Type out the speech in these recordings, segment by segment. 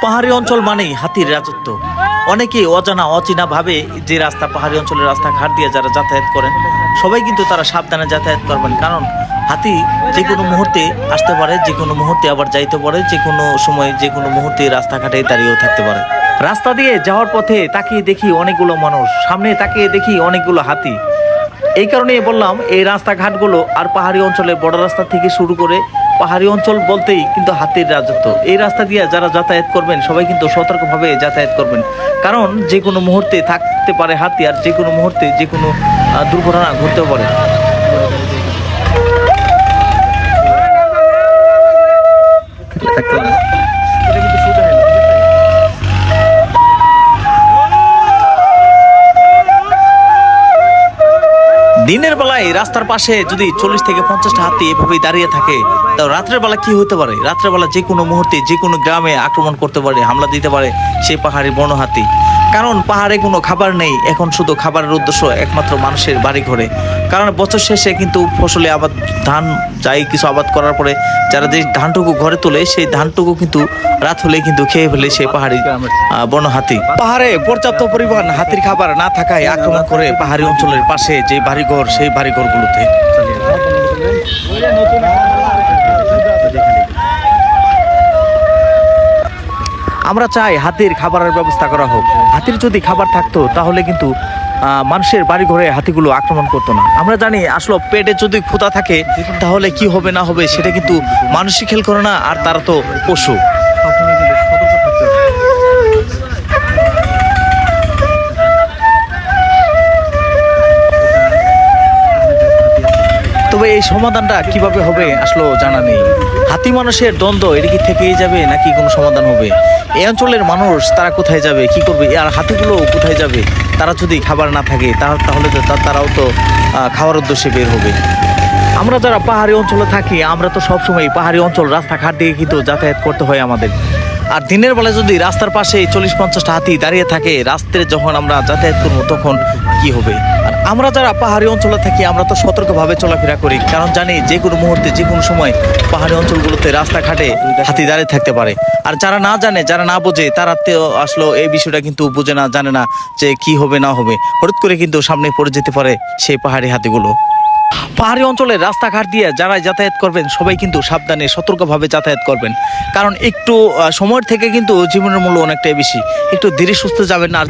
পাহাড়ি অঞ্চল মানেই হাতির রাজত্ব। অনেকেই অজানা অচেনা ভাবে যে রাস্তা, পাহাড়ি অঞ্চলের রাস্তা ঘাট দিয়ে যারা যাতায়াত করেন সবাই কিন্তু তারা সাবধানে যাতায়াত করবেন, কারণ হাতি যে কোনো মুহূর্তে আসতে পারে, যে কোনো মুহূর্তে আবার যাইতে পারে, যে কোনো সময় যে কোনো মুহূর্তে রাস্তাঘাটে দাঁড়িয়েও থাকতে পারে। রাস্তা দিয়ে যাওয়ার পথে তাকিয়ে দেখি অনেকগুলো মানুষ, সামনে তাকিয়ে দেখি অনেকগুলো হাতি। এই কারণেই বললাম এই রাস্তাঘাটগুলো আর পাহাড়ি অঞ্চলে বড় রাস্তা থেকে শুরু করে পাহাড়ি অঞ্চল বলতেই কিন্তু হাতির রাজত্ব। এই রাস্তা দিয়ে যারা যাতায়াত করবেন সবাই কিন্তু সতর্কভাবে যাতায়াত করবেন, কারণ যে কোনো মুহূর্তে থাকতে পারে হাতি, আর যে কোনো মুহূর্তে যে কোনো দুর্ঘটনা ঘটতেও পারে। দিনের বেলায় রাস্তার পাশে যদি 40 থেকে 50টা হাতি এভাবেই দাঁড়িয়ে থাকে, তো রাত্রের বেলা কি হতে পারে? রাত্রের বেলা যে কোনো মুহূর্তে যে কোনো গ্রামে আক্রমণ করতে পারে, হামলা দিতে পারে সেই পাহাড়ি বন্য হাতি। কারণ পাহাড়ে কোনো খাবার নেই, এখন শুধু খাবারের উদ্দেশ্য একমাত্র মানুষের বাড়ি ঘরে। কারণ বছর শেষে কিন্তু ফসলে আবাদ, ধান যাই কিছু আবাদ করার পরে যারা যে ধানটুকু ঘরে তোলে সেই ধানটুকু কিন্তু রাত হলে কিন্তু খেয়ে ফেলে সেই পাহাড়ি বন্য হাতি। পাহাড়ে পর্যাপ্ত পরিমাণ হাতির খাবার না থাকায় আক্রমণ করে পাহাড়ি অঞ্চলের পাশে যে বাড়িঘর, সেই বাড়িঘরগুলোতে। আমরা চাই হাতির খাবারের ব্যবস্থা করা হোক। হাতির যদি খাবার থাকতো তাহলে কিন্তু মানুষের বাড়ি ঘরে হাতিগুলো আক্রমণ করতো না। আমরা জানি আসলে পেটে যদি ক্ষুধা থাকে তাহলে কি হবে না হবে সেটা কিন্তু মানুষই খেয়াল করে না, আর তারা তো পশু। তবে এই সমাধানটা কিভাবে হবে আসলে জানা নেই। হাতি মানুষের দ্বন্দ্ব এটা কি থেকেই যাবে নাকি কোনো সমাধান হবে? এই অঞ্চলের মানুষ তারা কোথায় যাবে, কি করবে, আর হাতিগুলো কোথায় যাবে? তারা যদি খাবার না থাকে তাহলে তো তারাও তো খাওয়ার উদ্দেশ্যে বের হবে। আমরা যারা পাহাড়ি অঞ্চলে থাকি আমরা তো সবসময় পাহাড়ি অঞ্চল রাস্তাঘাট দিয়ে কিন্তু যাতায়াত করতে হয় আমাদের। আর দিনের বেলা যদি রাস্তার পাশে 40-50টা হাতি দাঁড়িয়ে থাকে, রাস্তায় যখন আমরা যাতায়াত করবো তখন কি হবে? আর আমরা যারা পাহাড়ি অঞ্চলে থাকি আমরা তো সতর্কভাবে চলাফেরা করি, কারণ জানি যে কোনো মুহূর্তে যে কোনো সময় পাহাড়ি অঞ্চলগুলোতে রাস্তাঘাটে হাতি দাঁড়িয়ে থাকতে পারে। আর যারা না জানে, যারা না বোঝে, তারা আসলে এই বিষয়টা কিন্তু বুঝে না, জানে না যে কি হবে না হবে, হঠাৎ করে কিন্তু সামনে পড়ে যেতে পারে সেই পাহাড়ি হাতিগুলো। পাহাড়ি অঞ্চলের রাস্তাঘাট দিয়ে যারা যাতায়াত করবেন সবাই কিন্তু সাবধানে সতর্কভাবে যাতায়াত করবেন, কারণ একটু সময়ের থেকে কিন্তু জীবনের মূল্য অনেকটাই বেশি। একটু ধীরে সুস্থে যাবেন, আর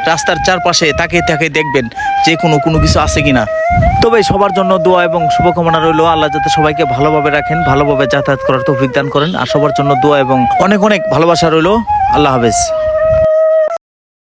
রাস্তার চারপাশে তাকিয়ে তাকিয়ে দেখবেন যে কোনো কিছু আছে কিনা। তবে সবার জন্য দোয়া এবং শুভকামনা রইল। আল্লাহ যাতে সবাইকে ভালোভাবে রাখেন, ভালোভাবে যাতায়াত করার তৌফিক দান করেন, আর সবার জন্য দোয়া এবং অনেক অনেক ভালোবাসা রইল। আল্লাহ হাফেজ।